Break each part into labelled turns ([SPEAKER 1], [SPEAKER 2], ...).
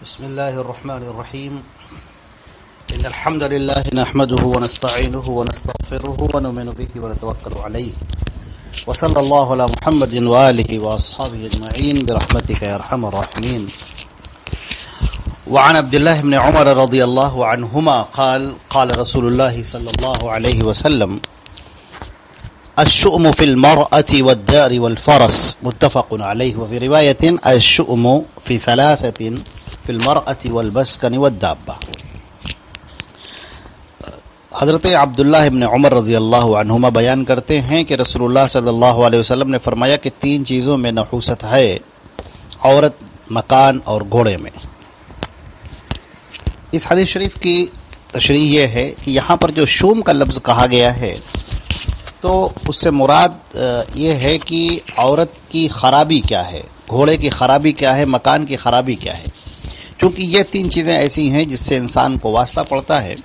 [SPEAKER 1] بسم الله الرحمن الرحيم إن الحمد لله نحمده ونستعينه ونستغفره ونؤمن به ونتوكل عليه وصلى الله على محمد وآله وأصحابه أجمعين برحمتك يا أرحم الراحمين. وعن عبد الله بن عمر رضي الله عنهما قال رسول الله صلى الله عليه وسلم الشؤم في المرأة والدار والفرس متفق عليه. وفي رواية الشؤم في ثلاثة في المرأة والبسكن والدابة. حضرت عبداللہ ابن عمر رضی اللہ عنہما بیان کرتے ہیں کہ رسول اللہ صلی اللہ علیہ وسلم نے فرمایا کہ تین چیزوں میں نحوست ہے: عورت، مکان اور گھوڑے میں. اس حدیث شریف کی تشریح یہ ہے کہ یہاں پر جو شوم کا لفظ کہا گیا ہے تو اس سے مراد یہ ہے کہ عورت کی خرابی کیا ہے، گھوڑے کی خرابی کیا ہے، مکان کی خرابی کیا ہے. کیونکہ یہ تین چیزیں ایسی ہیں جس سے انسان کو واسطہ پڑتا ہے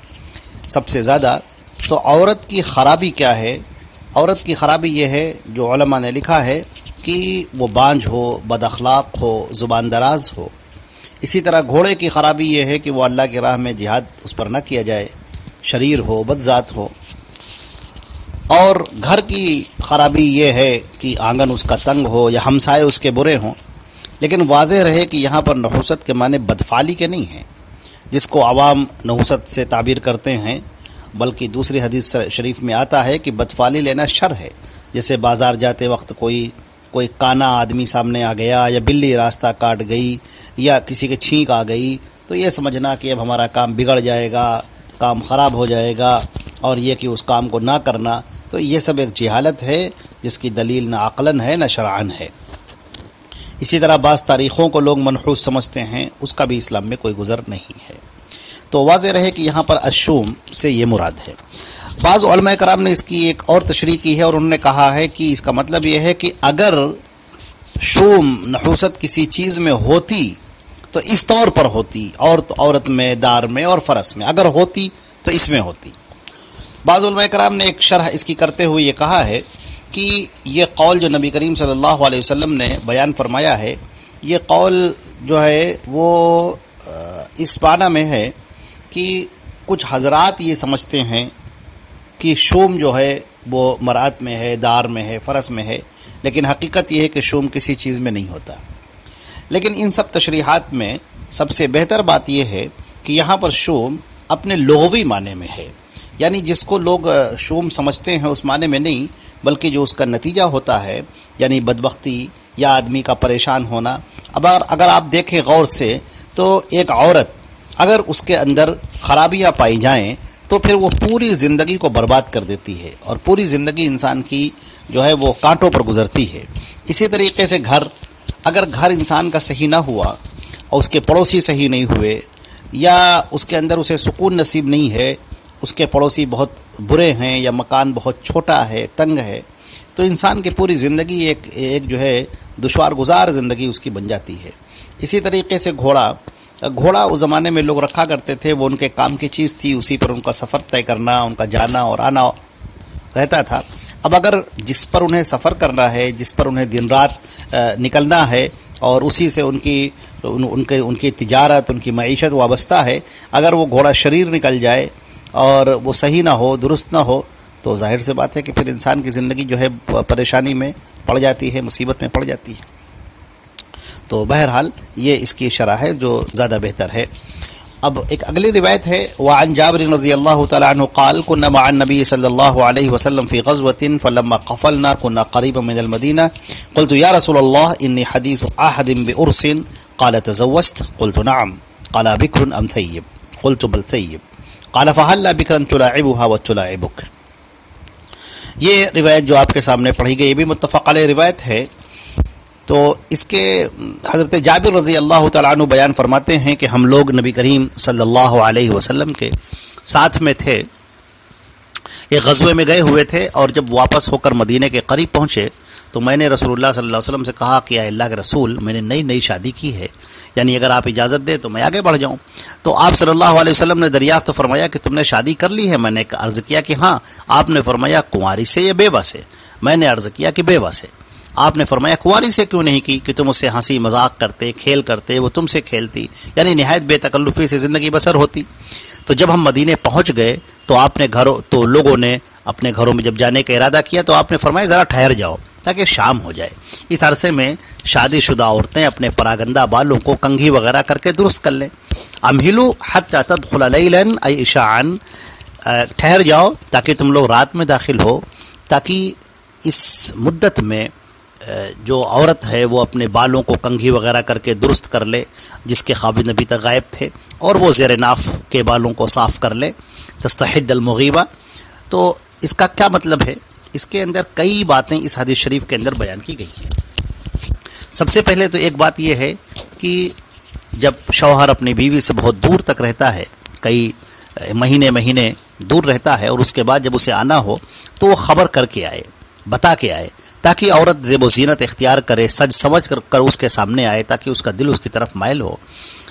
[SPEAKER 1] سب سے زیادہ. تو عورت کی خرابی کیا ہے؟ عورت کی خرابی یہ ہے جو علماء نے لکھا ہے کہ وہ بانجھ ہو، بد اخلاق ہو، زبان دراز ہو. اسی طرح گھوڑے کی خرابی یہ ہے کہ وہ اللہ کی راہ میں جہاد اس پر نہ کیا جائے، شریر ہو، بدذات ہو. اور گھر کی خرابی یہ ہے کہ آنگن اس کا تنگ ہو یا ہمسائے اس کے برے ہوں. لیکن واضح رہے کہ یہاں پر نحوست کے معنی بدفعلی کے نہیں ہیں جس کو عوام نحوست سے تعبیر کرتے ہیں، بلکہ دوسری حدیث شریف میں آتا ہے کہ بدفعلی لینا شر ہے. جیسے بازار جاتے وقت کوئی کانا آدمی سامنے آ گیا یا بلی راستہ کاٹ گئی یا کسی کے چھینک آ گئی تو یہ سمجھنا کہ اب ہمارا کام بگڑ جائے گا، کام خراب ہو جائے گا، اور یہ کہ اس کام کو نہ کرنا. تو یہ سب ایک جہالت ہے جس کی دلیل نہ عقلاً ہے نہ شرعاً ہے. اسی طرح بعض تاریخوں کو لوگ منحوس سمجھتے ہیں، اس کا بھی اسلام میں کوئی گزر نہیں ہے. تو واضح رہے کہ یہاں پر الشوم سے یہ مراد ہے. بعض علماء کرام نے اس کی ایک اور تشریح کی ہے اور انہوں نے کہا ہے کہ اس کا مطلب یہ ہے کہ اگر شوم نحوست کسی چیز میں ہوتی تو اس طور پر ہوتی، عورت میں، دار میں اور فرس میں اگر ہوتی تو اس میں ہوتی. بعض علماء کرام نے ایک شرح اس کی کرتے ہوئے یہ کہا ہے کہ یہ قول جو نبی کریم صلی اللہ علیہ وسلم نے بیان فرمایا ہے، یہ قول جو ہے وہ اس معنی میں ہے کہ کچھ حضرات یہ سمجھتے ہیں کہ شوم جو ہے وہ مرأت میں ہے، دار میں ہے، فرس میں ہے، لیکن حقیقت یہ ہے کہ شوم کسی چیز میں نہیں ہوتا. لیکن ان سب تشریحات میں سب سے بہتر بات یہ ہے کہ یہاں پر شوم اپنے لغوی معنی میں ہے، یعنی جس کو لوگ شوم سمجھتے ہیں اس معنی میں نہیں، بلکہ جو اس کا نتیجہ ہوتا ہے یعنی بدبختی یا آدمی کا پریشان ہونا. اگر آپ دیکھیں غور سے تو ایک عورت اگر اس کے اندر خرابیاں پائی جائیں تو پھر وہ پوری زندگی کو برباد کر دیتی ہے اور پوری زندگی انسان کی جو ہے وہ کانٹوں پر گزرتی ہے. اسی طریقے سے اگر گھر انسان کا صحیح نہ ہوا اور اس کے پڑوسی صحیح نہیں ہوئے یا اس کے اندر اسے سکون نصیب نہیں ہے، اس کے پڑوسی بہت برے ہیں یا مکان بہت چھوٹا ہے، تنگ ہے، تو انسان کی پوری زندگی ایک جو ہے دشوار گزار زندگی اس کی بن جاتی ہے. اسی طریقے سے گھوڑا اس زمانے میں لوگ رکھا کرتے تھے، وہ ان کے کام کی چیز تھی، اسی پر ان کا سفر طے کرنا، ان کا جانا اور آنا رہتا تھا. اب اگر جس پر انہیں سفر کرنا ہے، جس پر انہیں دن رات نکلنا ہے اور اسی سے ان کی تجارت، ان کی معیشت وابستہ ہے، اگر وہ گھوڑا شریر نکل جائے اور وہ صحیح نہ ہو، درست نہ ہو، تو ظاہر سے بات ہے کہ پھر انسان کی زندگی جو ہے پریشانی میں پڑ جاتی ہے، مصیبت میں پڑ جاتی ہے. تو بہرحال یہ اس کی شرح ہے جو زیادہ بہتر ہے. اب ایک اگلی روایت ہے، وعن جابر رضی اللہ تعالی عنہ قال كنا مع النبي صلی اللہ علیہ وسلم في غزوة فلما قفلنا كنا قريبا من المدينة قلت يا رسول الله إني حديث عهد بأرس قال تزوجت قلت نعم قال بكر أم ثيب قلت بل ثيب قال فهل بكرا تلاعبها وتلاعبك. یہ روایت جو آپ کے سامنے پڑھی گئی یہ بھی متفق علیہ روایت ہے. تو اس کے حضرت جابر رضی اللہ تعالیٰ عنہ بیان فرماتے ہیں کہ ہم لوگ نبی کریم صلی اللہ علیہ وسلم کے ساتھ میں تھے، ایک غزوے میں گئے ہوئے تھے، اور جب واپس ہو کر مدینے کے قریب پہنچے تو میں نے رسول اللہ صلی اللہ علیہ وسلم سے کہا کہ اے اللہ کے رسول، میں نے نئی شادی کی ہے، یعنی اگر آپ اجازت دیں تو میں آگے بڑھ جاؤں. تو آپ صلی اللہ علیہ وسلم نے دریافت فرمایا کہ تم نے شادی کر لی ہے؟ میں نے عرض کیا کہ ہاں. آپ نے فرمایا کنواری سے یا بیوہ سے؟ میں نے عرض کیا کہ بیوہ سے. آپ نے فرمایا کنواری سے کیوں نہیں کی کہ تم اس سے ہنسی مذاق کرتے، کھیل کرتے، وہ تم سے کھیلتی، یعنی نہایت بے تکلفی سے زندگی بسر ہوتی۔ تو جب ہم مدینے پہنچ گئے تو لوگوں نے اپنے گھروں میں جب جانے کا ارادہ کیا تو آپ نے فرمایا ذرا ٹھہر جاؤ تاکہ شام ہو جائے۔ اس عرصے میں شادی شدہ عورتیں اپنے پراگندہ بالوں کو کنگھی وغیرہ کر کے درست کر لیں۔ امہلوا حتی تدخل لیلا ای عشاء، ٹھہر جاؤ تاکہ تم لوگ رات میں داخل ہو، تاکہ اس مدت میں جو عورت ہے وہ اپنے بالوں کو کنگھی وغیرہ کر کے درست کر لے جس کے خاوند ابھی تک غائب تھے، اور وہ زیر ناف کے بالوں کو صاف کر لے، تستحد المغیبہ۔ تو اس کا کیا مطلب ہے؟ اس کے اندر کئی باتیں اس حدیث شریف کے اندر بیان کی گئی ہیں۔ سب سے پہلے تو ایک بات یہ ہے کہ جب شوہر اپنی بیوی سے بہت دور تک رہتا ہے، کئی مہینے دور رہتا ہے، اور اس کے بعد جب اسے آنا ہو تو وہ خبر کر کے آئے، بتا کے آئے، تاکہ عورت زیب و زینت اختیار کرے، سج سمجھ کر اس کے سامنے آئے، تاکہ اس کا دل اس کی طرف مائل ہو۔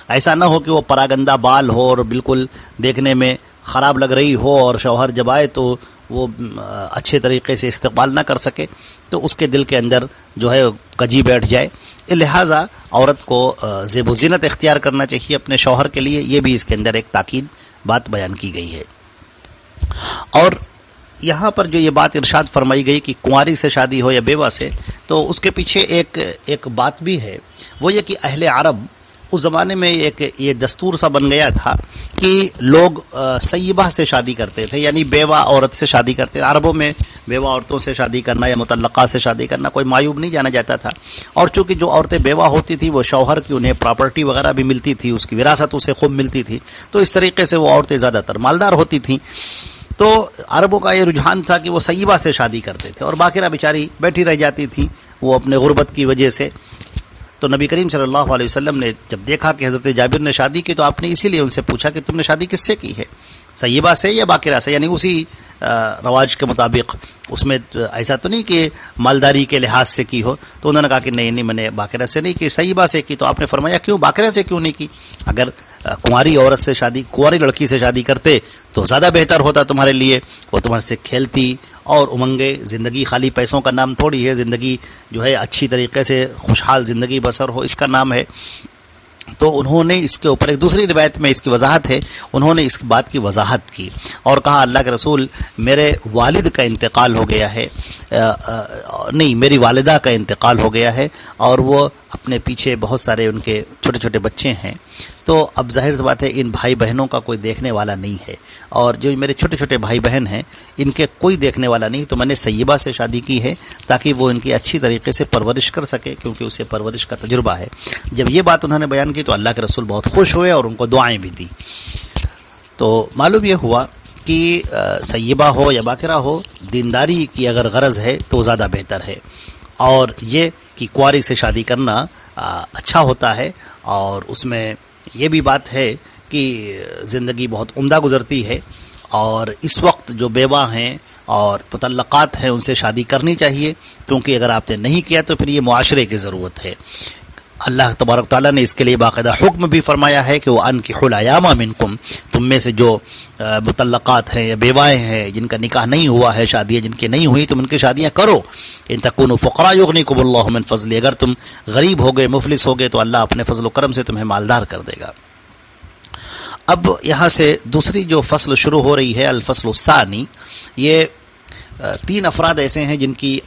[SPEAKER 1] ایسا نہ ہو کہ وہ پراگندہ بال ہو اور بالکل دیکھنے میں خراب لگ رہی ہو، اور شوہر جب آئے تو وہ اچھے طریقے سے استقبال نہ کر سکے، تو اس کے دل کے اندر جو ہے کجی بیٹھ جائے۔ لہٰذا عورت کو زیب و زینت اختیار کرنا چاہیے اپنے شوہر کے لیے، یہ بھی اس کے اندر ایک تاکید بات بیان کی گئی ہے۔ اور یہاں پر جو یہ بات ارشاد فرمائی گئی کہ کنواری سے شادی ہو یا بیوہ سے، تو اس کے پیچھے ایک بات بھی ہے، وہ یہ کہ اہل عرب اس زمانے میں یہ دستور سا بن گیا تھا کہ لوگ سیبہ سے شادی کرتے تھے، یعنی بیوہ عورت سے شادی کرتے تھے۔ عربوں میں بیوہ عورتوں سے شادی کرنا یا مطلقہ سے شادی کرنا کوئی معیوب نہیں جانا جاتا تھا، اور چونکہ جو عورتیں بیوہ ہوتی تھیں وہ شوہر کی انہیں پراپرٹی وغیرہ بھی ملتی تھی، اس کی وراثت اسے خوب ملتی تھی، تو اس طریقے سے وہ عورتیں زیادہ تر مالدار ہوتی تھیں۔ تو عربوں کا یہ رجحان تھا کہ وہ سیبہ سے شادی کرتے تھے، اور باقرہ بیچاری بیٹھی رہ جاتی تھی وہ اپنے غربت کی وجہ سے۔ تو نبی کریم صلی اللہ علیہ وسلم نے جب دیکھا کہ حضرت جابر نے شادی کی، تو آپ نے اسی لیے ان سے پوچھا کہ تم نے شادی کس سے کی ہے، سیبہ سے یا باقرہ سے، یعنی اسی رواج کے مطابق، اس میں ایسا تو نہیں کہ مالداری کے لحاظ سے کی ہو۔ تو انہوں نے کہا کہ نہیں میں نے باقرہ سے نہیں کی، سیبہ سے کی۔ تو آپ نے فرمایا کیوں باقرہ سے کیوں نہیں کی؟ اگر کنواری لڑکی سے شادی کرتے تو زیادہ بہتر ہوتا تمہارے لیے، وہ تمہارے سے کھیلتی اور امنگے، زندگی خالی پیسوں کا نام تھوڑی ہے، زندگی جو ہے اچھی طریقے سے خوشحال زندگی بسر ہو، اس کا نام ہے۔ تو انہوں نے اس کے اوپر ایک دوسری روایت میں اس کی وضاحت ہے، انہوں نے اس بات کی وضاحت کی اور کہا اللہ کے رسول میرے والد کا انتقال ہو گیا ہے، نہیں میری والدہ کا انتقال ہو گیا ہے، اور وہ اپنے پیچھے بہت سارے ان کے چھوٹے چھوٹے بچے ہیں، تو اب ظاہر سی بات ہے ان بھائی بہنوں کا کوئی دیکھنے والا نہیں ہے، اور جو میرے چھوٹے چھوٹے بھائی بہن ہیں ان کے کوئی دیکھنے والا نہیں، تو میں نے سیبہ سے شادی کی ہے تاکہ وہ ان کی اچھی طریقے سے پرورش کر سکے، کیونکہ اسے پرورش کا تجربہ ہے۔ جب یہ بات انہوں نے بیان کی تو اللہ کے رسول بہت خوش ہوئے اور ان کو دعائیں بھی دی۔ تو معلوم یہ ہوا کہ سیبہ ہو یا باقرہ ہو، دینداری کی اگر غرض ہے تو زیادہ بہتر ہے، اور یہ کہ کنواری سے شادی کرنا اچھا ہوتا ہے، اور اس میں یہ بھی بات ہے کہ زندگی بہت عمدہ گزرتی ہے، اور اس وقت جو بیوہ ہیں اور مطلقات ہیں ان سے شادی کرنی چاہیے، کیونکہ اگر آپ نے نہیں کیا تو پھر یہ معاشرے کی ضرورت ہے۔ اللہ تبارک تعالیٰ نے اس کے لیے باقاعدہ حکم بھی فرمایا ہے کہ وہ انکحوا الایام منکم، تم میں سے جو مطلقات ہیں یا بیوائیں ہیں جن کا نکاح نہیں ہوا ہے، شادیاں جن کی نہیں ہوئی، تم ان کی شادیاں کرو۔ ان تکونوا فقراء یغنیکم اللہ من فضلہ، اگر تم غریب ہو گئے، مفلس ہو گئے تو اللہ اپنے فضل و کرم سے تمہیں مالدار کر دے گا۔ اب یہاں سے دوسری جو فصل شروع ہو رہی ہے، الفصل الثانی، یہ 3 افراد ایسے ہیں جن کی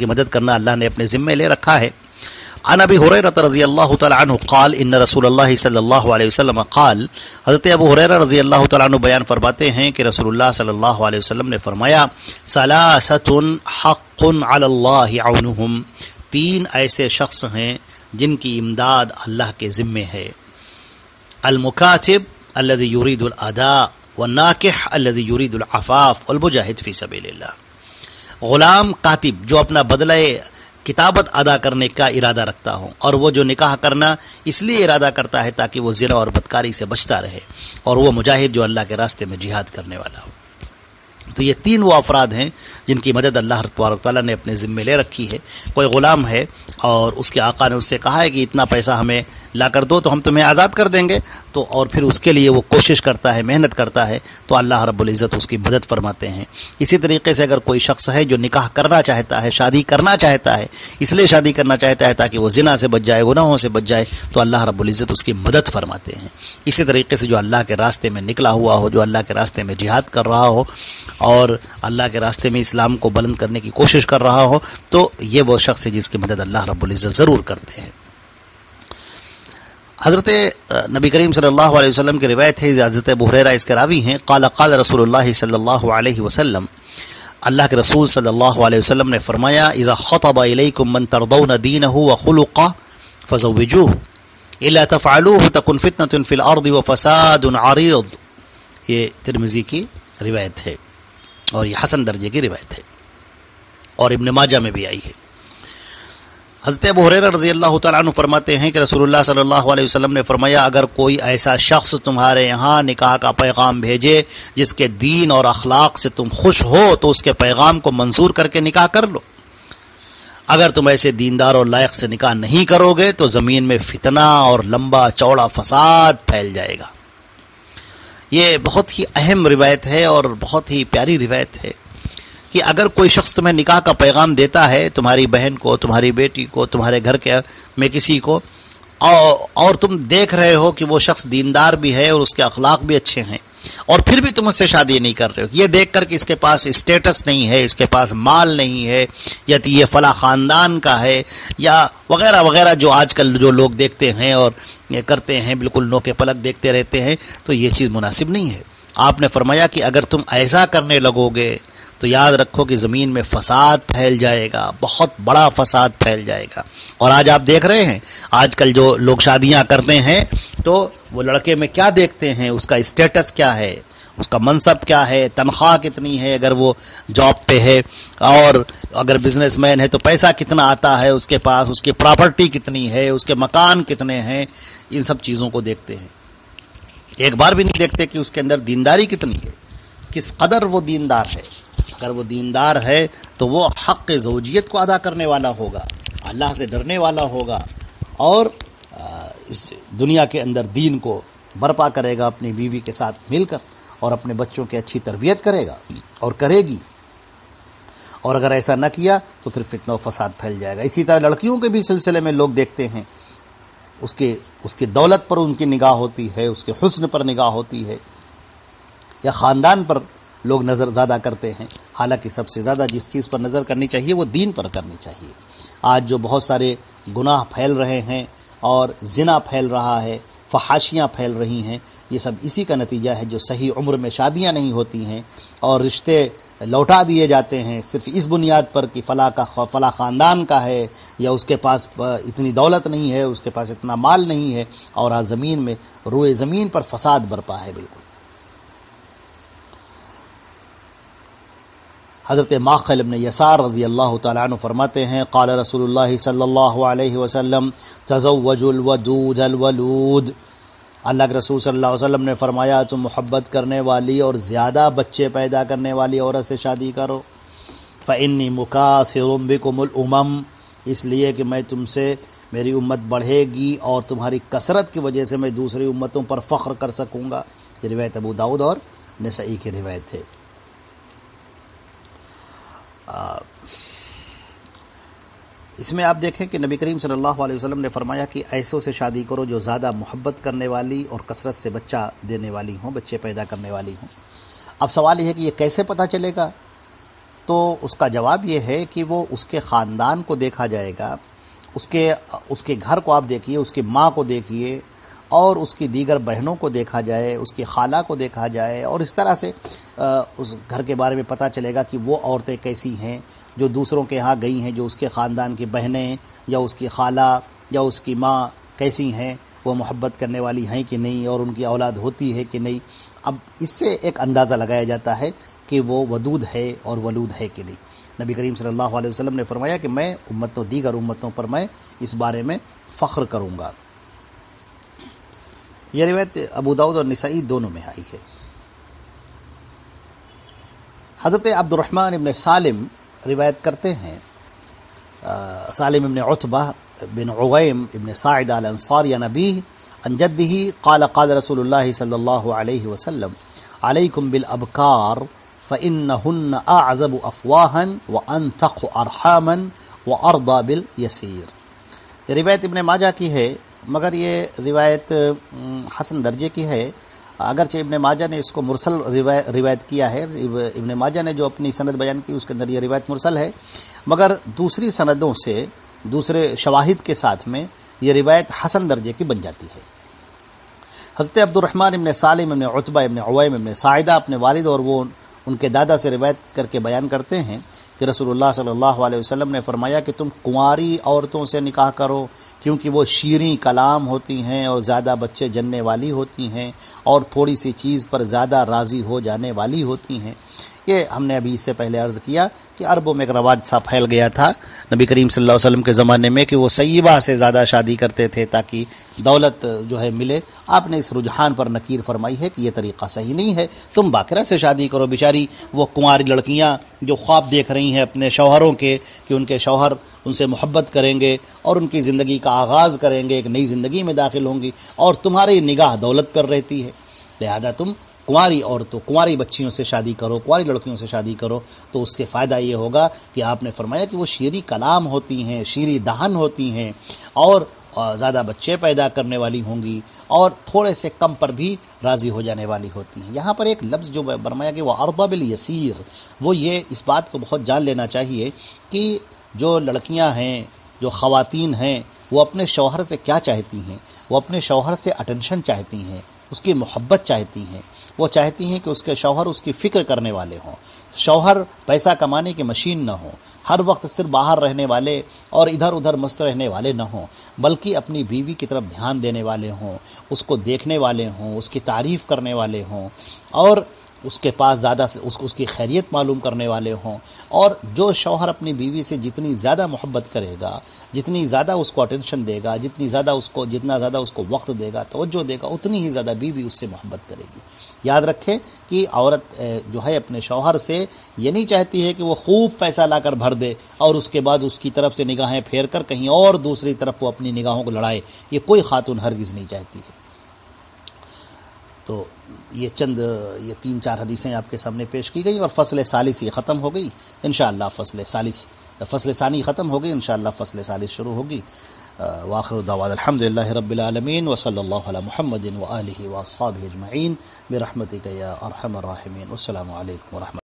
[SPEAKER 1] مدد کرنا اللہ نے اپنے ذمے لے رکھا ہے۔ عن ابی ہریرہ رضی اللہ تعالی عنہ قال ان رسول اللہ صلی اللہ علیہ وسلم قال، حضرت ابو ہریرہ رضی اللہ تعالی عنہ بیان فرماتے ہیں کہ رسول اللہ صلی اللہ علیہ وسلم نے فرمایا ثلاثۃ حق علی اللہ عونہم، 3 ایسے شخص ہیں جن کی امداد اللہ کے ذمے ہے۔ المکاتب الذی یرید الاداء والناکح الذی یرید العفاف والمجاہد فی سبیل اللہ، غلام کاتب جو اپنا بدلہ کتابت ادا کرنے کا ارادہ رکھتا ہوں، اور وہ جو نکاح کرنا اس لیے ارادہ کرتا ہے تاکہ وہ زنا اور بدکاری سے بچتا رہے، اور وہ مجاہد جو اللہ کے راستے میں جہاد کرنے والا ہو۔ تو یہ 3 وہ افراد ہیں جن کی مدد اللہ تبارک تعالیٰ نے اپنے ذمے لے رکھی ہے. کوئی غلام ہے اور اس کے آقا نے اس سے کہا ہے کہ اتنا پیسہ ہمیں لا کر دو تو ہم تمہیں آزاد کر دیں گے، تو اور پھر اس کے لیے وہ کوشش کرتا ہے، محنت کرتا ہے، تو اللہ رب العزت اس کی مدد فرماتے ہیں. اسی طریقے سے اگر کوئی شخص ہے جو نکاح کرنا چاہتا ہے، شادی کرنا چاہتا ہے، اس لیے شادی کرنا چاہتا ہے تاکہ وہ زنا سے بچ جائے، گناہوں سے بچ جائے، تو اللہ رب العزت اس کی مدد فرماتے ہیں. اسی طریقے سے جو اللہ کے راستے میں نکلا ہوا ہو، جو اللہ کے راستے میں جہاد کر رہا ہو اور اللہ کے راستے میں اسلام کو بلند کرنے کی کوشش کر رہا ہو، تو یہ وہ شخص ہے جس کی مدد اللہ رب العزت ضرور کرتے ہیں. حضرت نبی کریم صلی اللہ علیہ وسلم کی روایت ہے، حضرت ابو ہریرہ اس کے راوی ہیں، قال رسول اللہ صلی اللہ علیہ وسلم، اللہ کے رسول صلی اللہ علیہ وسلم نے فرمایا، اذا خطب الیکم من ترضون دینہ وخلقہ فزوجوہ الا تفعلوہ تکن فتنۃ فی الارض وفساد عریض. یہ ترمذی کی روایت ہے اور یہ حسن درجے کی روایت ہے اور ابن ماجہ میں بھی آئی ہے. حضرت ابو ہریرہ رضی اللہ تعالیٰ عنہ فرماتے ہیں کہ رسول اللہ صلی اللہ علیہ وسلم نے فرمایا، اگر کوئی ایسا شخص تمہارے یہاں نکاح کا پیغام بھیجے جس کے دین اور اخلاق سے تم خوش ہو تو اس کے پیغام کو منظور کر کے نکاح کر لو. اگر تم ایسے دیندار اور لائق سے نکاح نہیں کرو گے تو زمین میں فتنہ اور لمبا چوڑا فساد پھیل جائے گا. یہ بہت ہی اہم روایت ہے اور بہت ہی پیاری روایت ہے کہ اگر کوئی شخص تمہیں نکاح کا پیغام دیتا ہے، تمہاری بہن کو، تمہاری بیٹی کو، تمہارے گھر کے میں کسی کو، اور تم دیکھ رہے ہو کہ وہ شخص دیندار بھی ہے اور اس کے اخلاق بھی اچھے ہیں، اور پھر بھی تم اس سے شادی نہیں کر رہے ہو، یہ دیکھ کر کہ اس کے پاس اسٹیٹس نہیں ہے، اس کے پاس مال نہیں ہے، یا یہ فلاں خاندان کا ہے، یا وغیرہ وغیرہ جو آج کل جو لوگ دیکھتے ہیں اور یہ کرتے ہیں، بالکل نوکے پلک دیکھتے رہتے ہیں، تو یہ چیز مناسب نہیں ہے. آپ نے فرمایا کہ اگر تم ایسا کرنے لگو گے تو یاد رکھو کہ زمین میں فساد پھیل جائے گا، بہت بڑا فساد پھیل جائے گا. اور آج آپ دیکھ رہے ہیں آج کل جو لوگ شادیاں کرتے ہیں تو وہ لڑکے میں کیا دیکھتے ہیں، اس کا اسٹیٹس کیا ہے، اس کا منصب کیا ہے، تنخواہ کتنی ہے اگر وہ جاب پہ ہے، اور اگر بزنس مین ہے تو پیسہ کتنا آتا ہے اس کے پاس، اس کی پراپرٹی کتنی ہے، اس کے مکان کتنے ہیں، ان سب چیزوں کو دیکھتے ہیں. ایک بار بھی نہیں دیکھتے کہ اس کے اندر دینداری کتنی ہے، کس قدر وہ دیندار ہے. اگر وہ دیندار ہے تو وہ حق زوجیت کو ادا کرنے والا ہوگا، اللہ سے ڈرنے والا ہوگا، اور اس دنیا کے اندر دین کو برپا کرے گا اپنی بیوی کے ساتھ مل کر، اور اپنے بچوں کی اچھی تربیت کرے گا اور کرے گی. اور اگر ایسا نہ کیا تو پھر فتنہ و فساد پھیل جائے گا. اسی طرح لڑکیوں کے بھی سلسلے میں لوگ دیکھتے ہیں، اس کی دولت پر ان کی نگاہ ہوتی ہے، اس کے حسن پر نگاہ ہوتی ہے، یا خاندان پر لوگ نظر زیادہ کرتے ہیں. حالانکہ سب سے زیادہ جس چیز پر نظر کرنی چاہیے وہ دین پر کرنی چاہیے. آج جو بہت سارے گناہ پھیل رہے ہیں اور زنا پھیل رہا ہے، فحاشیاں پھیل رہی ہیں، یہ سب اسی کا نتیجہ ہے. جو صحیح عمر میں شادیاں نہیں ہوتی ہیں اور رشتے لوٹا دیے جاتے ہیں صرف اس بنیاد پر کہ فلاں خاندان کا ہے، یا اس کے پاس اتنی دولت نہیں ہے، اس کے پاس اتنا مال نہیں ہے، اور آج زمین میں روئے زمین پر فساد برپا ہے. بالکل حضرت ماخل ابن یسار رضی اللہ تعالیٰ عنہ فرماتے ہیں، قال رسول اللہ صلی اللہ علیہ وسلم تزوجوا الودود الولود. اللہ کے رسول صلی اللہ علیہ وسلم نے فرمایا، تم محبت کرنے والی اور زیادہ بچے پیدا کرنے والی عورت سے شادی کرو. فإنی مکاثر بکم الامم، اس لیے کہ میں تم سے میری امت بڑھے گی اور تمہاری کثرت کی وجہ سے میں دوسری امتوں پر فخر کر سکوں گا. یہ روایت ابو داؤد اور نسائی کی روایت ہے. اس میں آپ دیکھیں کہ نبی کریم صلی اللہ علیہ وسلم نے فرمایا کہ ایسوں سے شادی کرو جو زیادہ محبت کرنے والی اور کثرت سے بچہ دینے والی ہوں، بچے پیدا کرنے والی ہوں. اب سوال یہ ہے کہ یہ کیسے پتہ چلے گا؟ تو اس کا جواب یہ ہے کہ وہ اس کے خاندان کو دیکھا جائے گا، اس کے گھر کو آپ دیکھیے، اس کی ماں کو دیکھیے، اور اس کی دیگر بہنوں کو دیکھا جائے، اس کی خالہ کو دیکھا جائے، اور اس طرح سے اس گھر کے بارے میں پتہ چلے گا کہ وہ عورتیں کیسی ہیں جو دوسروں کے ہاں گئی ہیں، جو اس کے خاندان کی بہنیں یا اس کی خالہ یا اس کی ماں کیسی ہیں، وہ محبت کرنے والی ہیں کہ نہیں، اور ان کی اولاد ہوتی ہے کہ نہیں. اب اس سے ایک اندازہ لگایا جاتا ہے کہ وہ ودود ہے اور ولود ہے کہ نہیں. نبی کریم صلی اللہ علیہ وسلم نے فرمایا کہ میں دیگر امتوں پر میں اس بارے میں فخر کروں گا. یہ روایت ابو داؤد اور نسائی دونوں میں آئی ہے. حضرت عبد الرحمن ابن سالم روایت کرتے ہیں، سالم ابن عتبہ بن عویم ابن ساعد الانصاری عن ابیہ عن جدہ قال قال رسول اللہ صلی اللہ علیہ وسلم علیکم بالابکار فإنہن اعذب افواہا وانتق ارحاما وارضى بالیسیر۔ یہ روایت ابن ماجہ کی ہے، مگر یہ روایت حسن درجے کی ہے، اگرچہ ابن ماجہ نے اس کو مرسل روایت کیا ہے۔ ابن ماجہ نے جو اپنی سند بیان کی اس کے اندر یہ روایت مرسل ہے، مگر دوسری سندوں سے دوسرے شواہد کے ساتھ میں یہ روایت حسن درجے کی بن جاتی ہے۔ حضرت عبد الرحمن ابن سالم ابن عتبہ ابن عویم ابن ساعدہ اپنے والد اور وہ ان کے دادا سے روایت کر کے بیان کرتے ہیں کہ رسول اللہ صلی اللہ علیہ وسلم نے فرمایا کہ تم کنواری عورتوں سے نکاح کرو، کیونکہ وہ شیریں کلام ہوتی ہیں اور زیادہ بچے جننے والی ہوتی ہیں اور تھوڑی سی چیز پر زیادہ راضی ہو جانے والی ہوتی ہیں۔ یہ ہم نے ابھی اس سے پہلے عرض کیا کہ عربوں میں ایک رواج سا پھیل گیا تھا نبی کریم صلی اللہ علیہ وسلم کے زمانے میں کہ وہ سیبہ سے زیادہ شادی کرتے تھے تاکہ دولت جو ہے ملے۔ آپ نے اس رجحان پر نکیر فرمائی ہے کہ یہ طریقہ صحیح نہیں ہے، تم باقرہ سے شادی کرو۔ بیچاری وہ کنواری لڑکیاں جو خواب دیکھ رہی ہیں اپنے شوہروں کے کہ ان کے شوہر ان سے محبت کریں گے اور ان کی زندگی کا آغاز کریں گے، ایک نئی زندگی میں داخل ہوں گی، اور تمہاری نگاہ دولت پر رہتی ہے، لہذا تم کنواری عورتوں کنواری بچیوں سے شادی کرو، کنواری لڑکیوں سے شادی کرو، تو اس کے فائدہ یہ ہوگا کہ آپ نے فرمایا کہ وہ شیریں کلام ہوتی ہیں، شیریں دہن ہوتی ہیں اور زیادہ بچے پیدا کرنے والی ہوں گی اور تھوڑے سے کم پر بھی راضی ہو جانے والی ہوتی ہیں۔ یہاں پر ایک لفظ جو فرمایا کہ وہ ارضى بالیسیر، وہ یہ اس بات کو بہت جان لینا چاہیے کہ جو لڑکیاں ہیں، جو خواتین ہیں، وہ اپنے شوہر سے کیا چاہتی ہیں؟ وہ اپنے شوہر سے اٹینشن چاہتی ہیں، اس کی محبت چاہتی ہیں، وہ چاہتی ہیں کہ اس کے شوہر اس کی فکر کرنے والے ہوں، شوہر پیسہ کمانے کی مشین نہ ہو، ہر وقت صرف باہر رہنے والے اور ادھر ادھر مست رہنے والے نہ ہوں، بلکہ اپنی بیوی کی طرف دھیان دینے والے ہوں، اس کو دیکھنے والے ہوں، اس کی تعریف کرنے والے ہوں، اور اس کے پاس زیادہ سے اس کی خیریت معلوم کرنے والے ہوں۔ اور جو شوہر اپنی بیوی سے جتنی زیادہ محبت کرے گا، جتنی زیادہ اس کو اٹینشن دے گا، جتنا زیادہ اس کو وقت دے گا، توجہ دے گا، اتنی ہی زیادہ بیوی اس سے محبت کرے گی۔ یاد رکھیں کہ عورت جو ہے اپنے شوہر سے یہ نہیں چاہتی ہے کہ وہ خوب پیسہ لا کر بھر دے اور اس کے بعد اس کی طرف سے نگاہیں پھیر کر کہیں اور دوسری طرف وہ اپنی نگاہوں کو لڑائے، یہ کوئی خاتون ہرگز نہیں چاہتی ہے۔ تو یہ 3-4 حدیثیں آپ کے سامنے پیش کی گئی اور فصل ثالث یہ ختم ہو گئی۔ انشاءاللہ فصل ثانی ختم ہو گئی، انشاءاللہ فصل ثالث شروع ہوگی۔ وآخر دعوانا الحمدللہ رب العالمین وصلی اللہ علی محمد وآلہ واصحابہ اجمعین برحمتک یا ارحم الراحمین۔ والسلام علیکم ورحمۃ